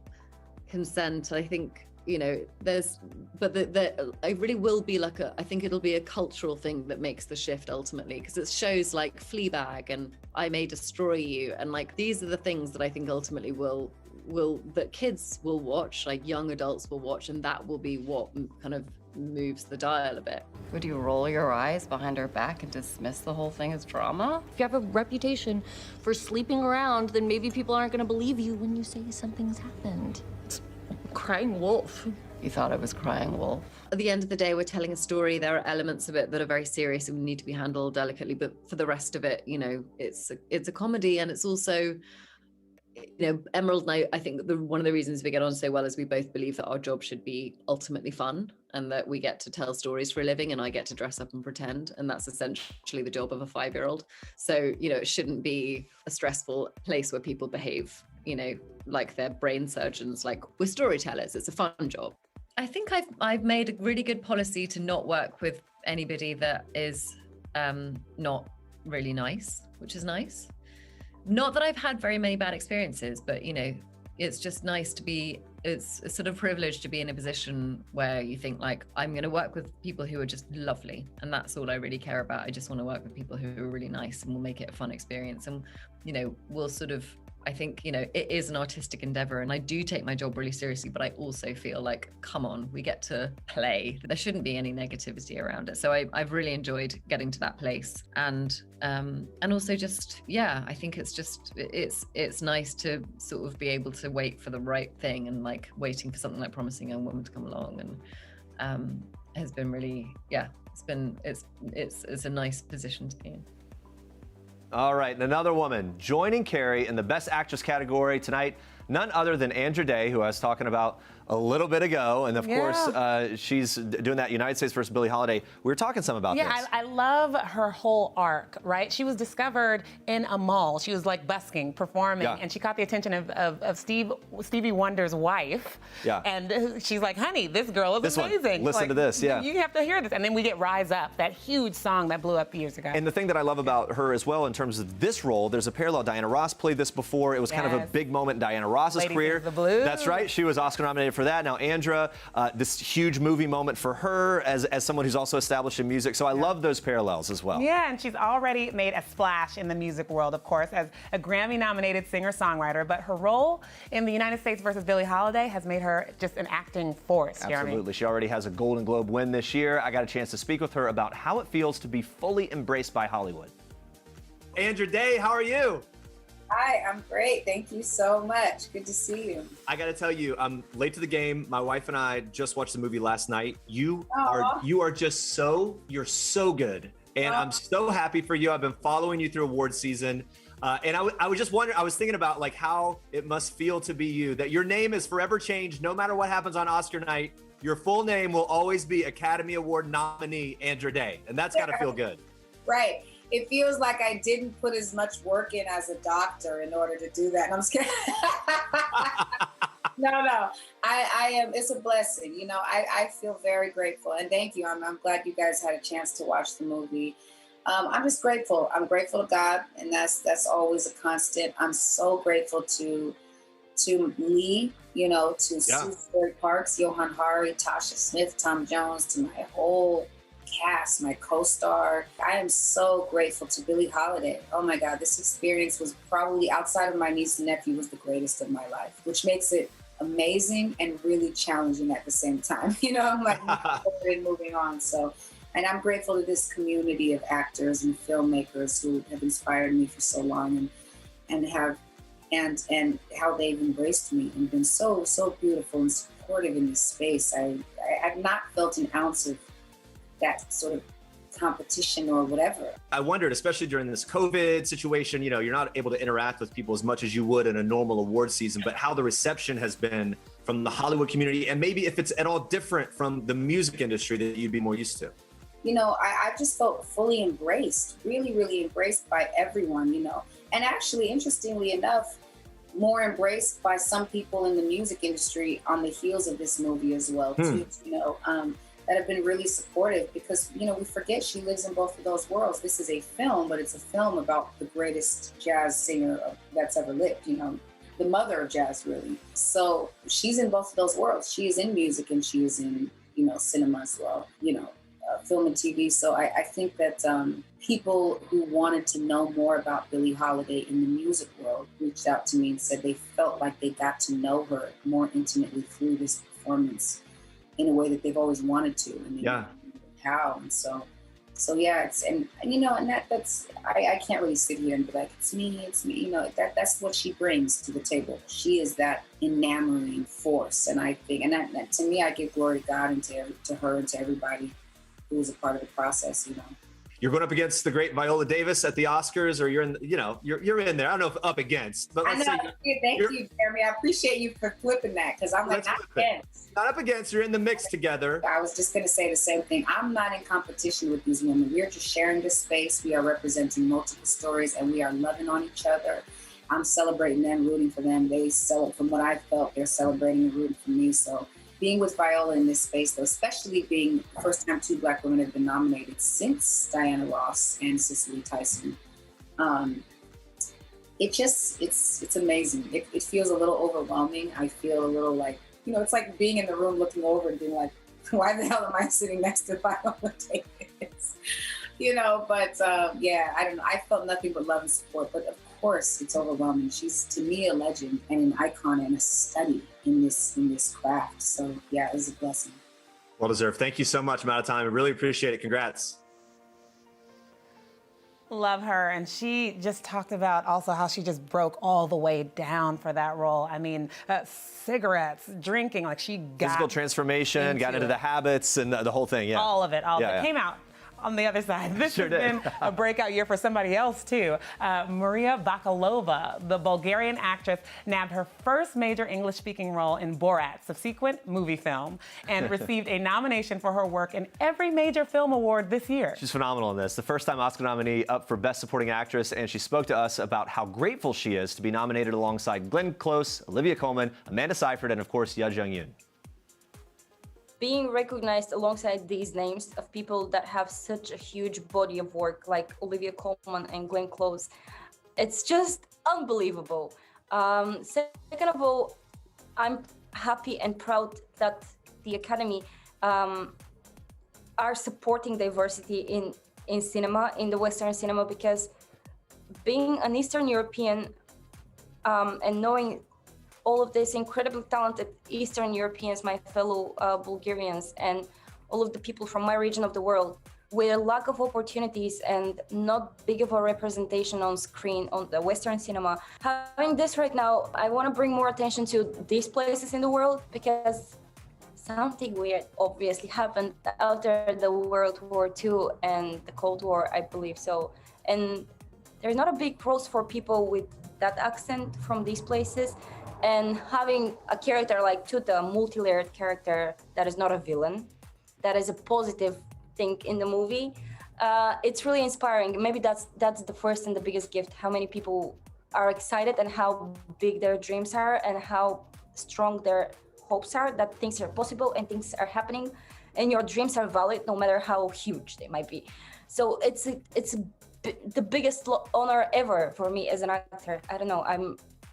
consent. I think, you know, it really will be like I think it'll be a cultural thing that makes the shift ultimately, because it shows like Fleabag and I May Destroy You, and like these are the things that I think ultimately will that kids will watch, like young adults will watch, and that will be what kind of moves the dial a bit. Would you roll your eyes behind her back and dismiss the whole thing as drama? If you have a reputation for sleeping around, then maybe people aren't going to believe you when you say something's happened. It's crying wolf. You thought it was crying wolf. At the end of the day, we're telling a story. There are elements of it that are very serious and need to be handled delicately, but for the rest of it, you know, it's a comedy, and it's also, you know, Emerald and I think that one of the reasons we get on so well is we both believe that our job should be ultimately fun, and that we get to tell stories for a living, and I get to dress up and pretend, and that's essentially the job of a 5-year-old. So, you know, it shouldn't be a stressful place where people behave, you know, like they're brain surgeons. Like, we're storytellers. It's a fun job. I think I've made a really good policy to not work with anybody that is not really nice, which is nice. Not that I've had very many bad experiences, but, you know, it's just nice to be, it's a sort of privilege to be in a position where you think like, I'm going to work with people who are just lovely. And that's all I really care about. I just want to work with people who are really nice and will make it a fun experience. And, you know, we'll sort of, I think, you know, it is an artistic endeavor, and I do take my job really seriously, but I also feel like, come on, we get to play. There shouldn't be any negativity around it. So I've really enjoyed getting to that place. And also just, yeah, I think it's just, it's nice to sort of be able to wait for the right thing, and like waiting for something like Promising Young Woman to come along, and has been really, yeah, it's a nice position to be in. All right, and another woman joining Carrie in the Best Actress category tonight, none other than Andra Day, who I was talking about a little bit ago, and of course she's doing that United States versus Billie Holiday. We were talking some about this. Yeah, I love her whole arc, right? She was discovered in a mall. She was like busking, performing, and she caught the attention of Stevie Wonder's wife. Yeah. And she's like, honey, this girl is amazing. Listen to this, yeah. You have to hear this. And then we get Rise Up, that huge song that blew up years ago. And the thing that I love about her as well in terms of this role, there's a parallel. Diana Ross played this before. It was kind of a big moment in Diana Ross's Lady career. Sings the Blues. That's right. She was Oscar nominated for that. Now Andra, this huge movie moment for her as someone who's also established in music. So I love those parallels as well. Yeah, and she's already made a splash in the music world, of course, as a Grammy-nominated singer-songwriter. But her role in the United States versus Billie Holiday has made her just an acting force. Absolutely. Jeremy. She already has a Golden Globe win this year. I got a chance to speak with her about how it feels to be fully embraced by Hollywood. Andra Day, how are you? Hi, I'm great. Thank you so much. Good to see you. I got to tell you, I'm late to the game. My wife and I just watched the movie last night. You are just you're so good. And I'm so happy for you. I've been following you through award season. And I was just wondering, I was thinking about like how it must feel to be you, that your name is forever changed no matter what happens on Oscar night. Your full name will always be Academy Award nominee Andra Day. And that's got to feel good. Right. It feels like I didn't put as much work in as a doctor in order to do that. And I'm scared. No. I am, it's a blessing. You know, I feel very grateful, and thank you. I'm glad you guys had a chance to watch the movie. I'm just grateful. I'm grateful to God, and that's always a constant. I'm so grateful to Lee, you know, to Sue Parks, Johan Hari, Tasha Smith, Tom Jones, to my whole cast, my co-star. I am so grateful to Billie Holiday. Oh my God, this experience was probably, outside of my niece and nephew, was the greatest of my life, which makes it amazing and really challenging at the same time. You know, I'm like moving on. So, and I'm grateful to this community of actors and filmmakers who have inspired me for so long and and how they've embraced me and been so beautiful and supportive in this space. I've not felt an ounce of that sort of competition or whatever. I wondered, especially during this COVID situation, you know, you're not able to interact with people as much as you would in a normal award season, but how the reception has been from the Hollywood community, and maybe if it's at all different from the music industry that you'd be more used to. You know, I just felt fully embraced, really embraced by everyone, you know. And actually, interestingly enough, more embraced by some people in the music industry on the heels of this movie as well, too, you know, that have been really supportive because, you know, we forget she lives in both of those worlds. This is a film, but it's a film about the greatest jazz singer that's ever lived, you know, the mother of jazz, really. So she's in both of those worlds. She is in music and she is in, you know, cinema as well, you know, film and TV. So I think that people who wanted to know more about Billie Holiday in the music world reached out to me and said they felt like they got to know her more intimately through this performance in a way that they've always wanted to. And they didn't know how. And so yeah, it's, and you know, and that's, I can't really sit here and be like, it's me, you know, that's what she brings to the table. She is that enamoring force. And I think, and that to me, I give glory to God and to her and to everybody who was a part of the process, you know. You're going up against the great Viola Davis at the Oscars, or you're in, you know, you're in there. I don't know if up against, but let's I know. say Thank you, Jeremy. I appreciate you for flipping that because I'm like, not against. Not up against, you're in the mix together. I was just going to say the same thing. I'm not in competition with these women. We're just sharing this space. We are representing multiple stories and we are loving on each other. I'm celebrating them, rooting for them. They celebrate, from what I felt, they're celebrating and rooting for me. So being with Viola in this space, though, especially being the first time 2 Black women have been nominated since Diana Ross and Cicely Tyson, it's amazing. It feels a little overwhelming. I feel a little like, you know, it's like being in the room looking over and being like, why the hell am I sitting next to Viola Davis? You know, but yeah, I don't know. I felt nothing but love and support, but of course it's overwhelming. She's, to me, a legend and an icon and a study in this craft. So yeah, it was a blessing. Well deserved. Thank you so much. I'm out of time. I really appreciate it. Congrats. Love her. And she just talked about also how she just broke all the way down for that role. I mean, cigarettes, drinking, like she got physical transformation, got into the habits and the whole thing. Yeah. All of it. Yeah. Came out on the other side. This Sure has been a breakout year for somebody else, too. Maria Bakalova, the Bulgarian actress, nabbed her first major English-speaking role in Borat's subsequent movie film and received a nomination for her work in every major film award this year. She's phenomenal in this. The first time Oscar nominee up for Best Supporting Actress, and she spoke to us about how grateful she is to be nominated alongside Glenn Close, Olivia Colman, Amanda Seyfried, and of course, Ye Jung-yoon. Being recognized alongside these names of people that have such a huge body of work like Olivia Colman and Glenn Close, it's just unbelievable. Second of all, I'm happy and proud that the Academy are supporting diversity in cinema, in the Western cinema, because being an Eastern European and knowing all of these incredibly talented Eastern Europeans, my fellow Bulgarians, and all of the people from my region of the world, with a lack of opportunities and not big of a representation on screen on the Western cinema. Having this right now, I want to bring more attention to these places in the world because something weird obviously happened after the World War II and the Cold War, I believe so. And there's not a big pros for people with that accent from these places. And having a character like Tuta, a multi-layered character that is not a villain, that is a positive thing in the movie, it's really inspiring. Maybe that's the first and the biggest gift, how many people are excited and how big their dreams are and how strong their hopes are that things are possible and things are happening and your dreams are valid no matter how huge they might be. So it's the biggest honor ever for me as an actor. I don't know,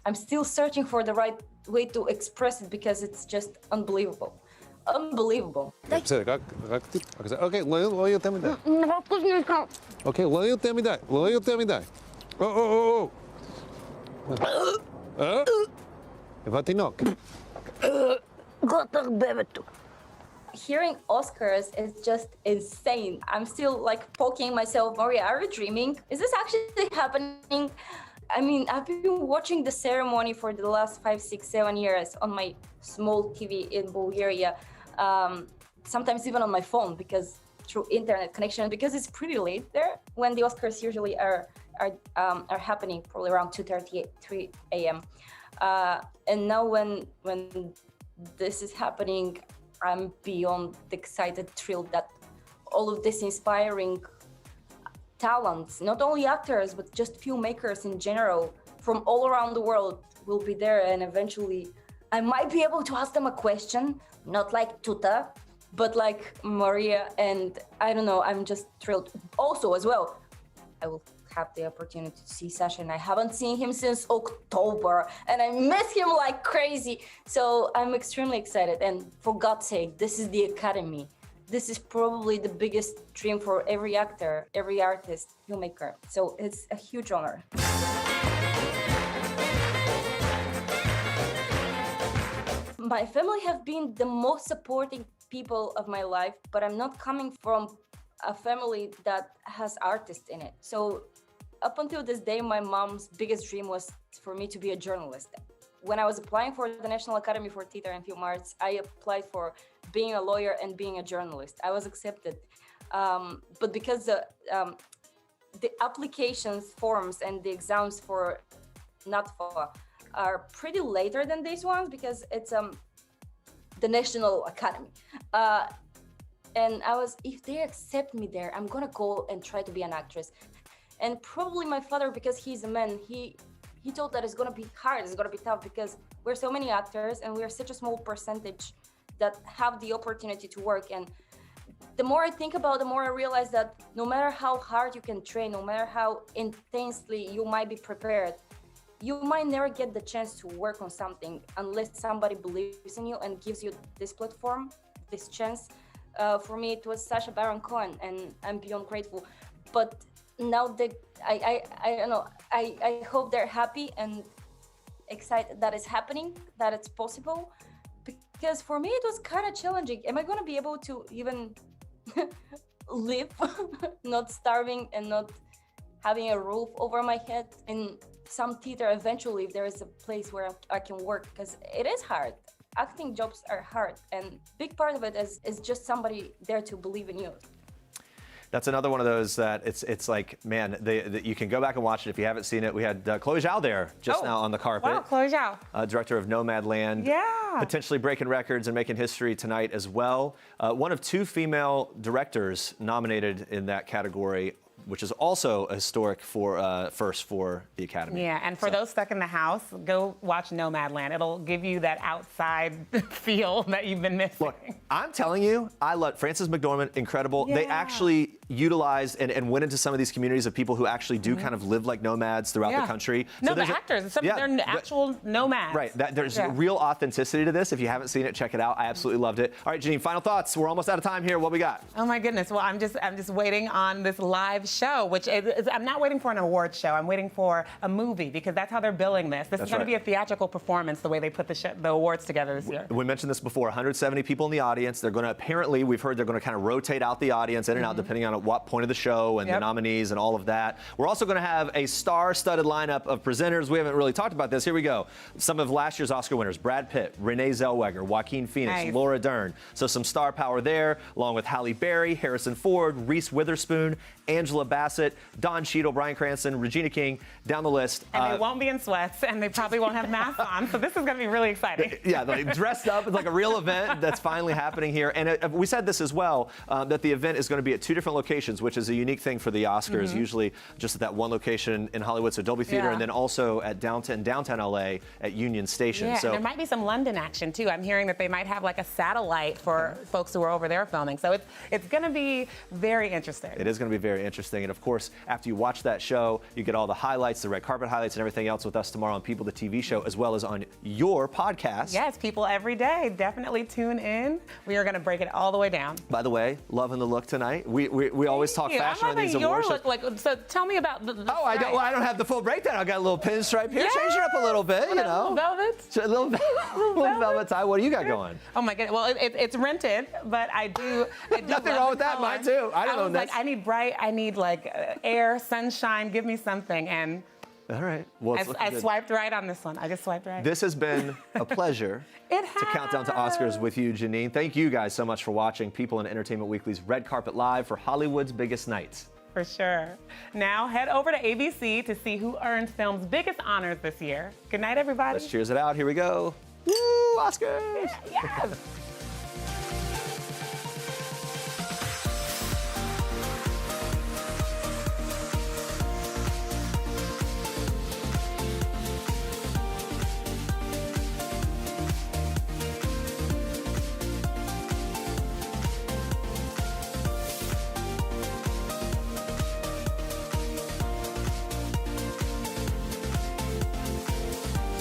I'm still searching for the right way to express it because it's just unbelievable. Unbelievable. Okay, лови там и дай. Okay, лови там и дай. Лови там и дай. Oh. Ватинок. Hearing Oscars is just insane. I'm still like poking myself, Maria, are you dreaming? Is this actually happening? I mean, I've been watching the ceremony for the last 5, 6, 7 years on my small TV in Bulgaria. Sometimes even on my phone because through internet connection, because it's pretty late there when the Oscars usually are happening, probably around 2:30, 3 a.m. And now when this is happening, I'm beyond excited, thrilled that all of this inspiring talents, not only actors, but just filmmakers in general from all around the world will be there. And eventually I might be able to ask them a question, not like Tuta, but like Maria. And I don't know, I'm just thrilled. Also as well, I will have the opportunity to see Sasha, and I haven't seen him since October, and I miss him like crazy. So I'm extremely excited. And for God's sake, this is the Academy. This is probably the biggest dream for every actor, every artist, filmmaker. So it's a huge honor. My family have been the most supporting people of my life, but I'm not coming from a family that has artists in it. So up until this day, my mom's biggest dream was for me to be a journalist. When I was applying for the National Academy for Theatre and Film Arts, I applied for being a lawyer and being a journalist. I was accepted. But because the applications forms and the exams for NATFA are pretty later than these ones because it's the National Academy. And I was, if they accept me there, I'm gonna go and try to be an actress. And probably my father, because he's a man, he told that it's gonna be hard, it's gonna be tough because we're so many actors and we're such a small percentage that have the opportunity to work. And the more I think about it, the more I realize that no matter how hard you can train, no matter how intensely you might be prepared, you might never get the chance to work on something unless somebody believes in you and gives you this platform, this chance. For me, it was Sacha Baron Cohen, and I'm beyond grateful. But now that I don't know, I hope they're happy and excited that it's happening, that it's possible. Because for me, it was kind of challenging. Am I going to be able to even live, not starving and not having a roof over my head in some theater eventually, if there is a place where I can work? Because it is hard. Acting jobs are hard, and big part of it is just somebody there to believe in you. That's another one of those that it's like, man, you can go back and watch it if you haven't seen it. We had Chloé Zhao there just now on the carpet. Wow, Chloé Zhao. Director of Nomadland. Yeah. Potentially breaking records and making history tonight as well. One of 2 female directors nominated in that category, which is also a historic first for the Academy. Yeah, and for those stuck in the house, go watch Nomadland. It'll give you that outside feel that you've been missing. Look, I'm telling you, I love Frances McDormand, incredible. Yeah. They actually utilized and went into some of these communities of people who actually do kind of live like nomads throughout the country. No, the actors. They're actual nomads. Right. There's real authenticity to this. If you haven't seen it, check it out. I absolutely loved it. All right, Janine, final thoughts. We're almost out of time here. What we got? Oh my goodness. Well, I'm just waiting on this live show, which is, I'm not waiting for an award show. I'm waiting for a movie because that's how they're billing this. This is going to be a theatrical performance the way they put the awards together this year. We mentioned this before. 170 people in the audience. They're going to apparently, we've heard they're going to kind of rotate out the audience in and out depending on what point of the show and the nominees and all of that. We're also going to have a star-studded lineup of presenters. We haven't really talked about this. Here we go. Some of last year's Oscar winners: Brad Pitt, Renee Zellweger, Joaquin Phoenix, Laura Dern. So some star power there, along with Halle Berry, Harrison Ford, Reese Witherspoon, Angela Bassett, Don Cheadle, Bryan Cranston, Regina King, down the list. And they won't be in sweats, and they probably won't have masks on, so this is going to be really exciting. Yeah, like dressed up. It's like a real event that's finally happening here. And we said this as well, that the event is going to be at 2 different locations, which is a unique thing for the Oscars, usually just at that one location in Hollywood, so Dolby Theater, and then also at downtown LA at Union Station. Yeah, so and there might be some London action, too. I'm hearing that they might have like a satellite for folks who are over there filming. So it's going to be very interesting. It is going to be very interesting. And of course, after you watch that show, you get all the highlights, the red carpet highlights, and everything else with us tomorrow on People, the TV show, as well as on your podcast. Yes, People every day. Definitely tune in. We are going to break it all the way down. By the way, loving the look tonight. We always talk fashion on these awards. So tell me about the I don't have the full breakdown. I got a little pinstripe here. Change it up a little bit, you know. Velvet. A little velvet tie. What do you got going? Oh my goodness. Well, it's rented, but I do Nothing wrong with that. Mine too. I don't know. I need bright. I need like air, sunshine. Give me something. And All right. Well, it's looking I good. swiped right on this one. I just swiped right. This has been a pleasure to count down to Oscars with you, Janine. Thank you guys so much for watching People in Entertainment Weekly's Red Carpet Live for Hollywood's biggest nights. For sure. Now head over to ABC to see who earned film's biggest honors this year. Good night, everybody. Let's cheers it out. Here we go. Woo, Oscars! Yes!